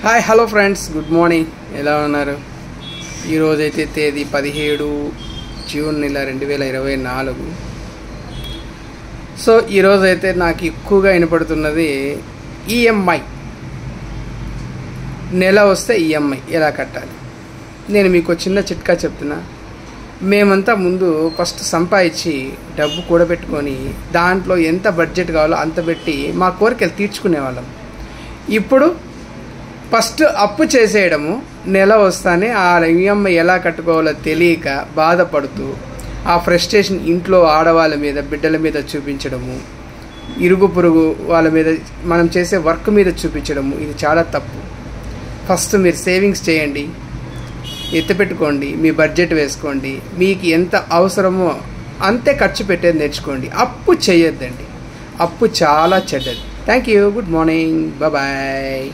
Hi hello friends, good morning. ఎలా ఉన్నారు? ఈరోజైతే తేదీ 17 జూన్ 2024. సో ఈరోజైతే నాకు ఎక్కువగా వినపడుతున్నది ఈఎంఐ. నెల వస్తే ఈఎంఐ ఎలా కట్టాలి. నేను మీకు చిన్న చిట్కా చెప్తున్నా. మేమంతా ముందు ఫస్ట్ సంపాదించి డబ్బు కూడబెట్టుకొని దాంట్లో ఎంత బడ్జెట్ కావాలో అంత పెట్టి మా కోరికలు తీర్చుకునేవాళ్ళం. ఇప్పుడు ఫస్ట్ అప్పు చేసేయడము, నెల వస్తానే ఆ ఈఎంఐ ఎలా కట్టుకోవాలో తెలియక బాధపడుతూ ఆ ఫ్రస్ట్రేషన్ ఇంట్లో ఆడవాళ్ళ మీద, బిడ్డల మీద చూపించడము, ఇరుగు పొరుగు వాళ్ళ మీద, మనం చేసే వర్క్ మీద చూపించడము, ఇది చాలా తప్పు. ఫస్ట్ మీరు సేవింగ్స్ చేయండి, ఎత్తిపెట్టుకోండి, మీ బడ్జెట్ వేసుకోండి, మీకు ఎంత అవసరమో అంతే ఖర్చు పెట్టేది నేర్చుకోండి. అప్పు చేయొద్దండి, అప్పు చాలా చెడ్డది. Thank you, good morning, bye.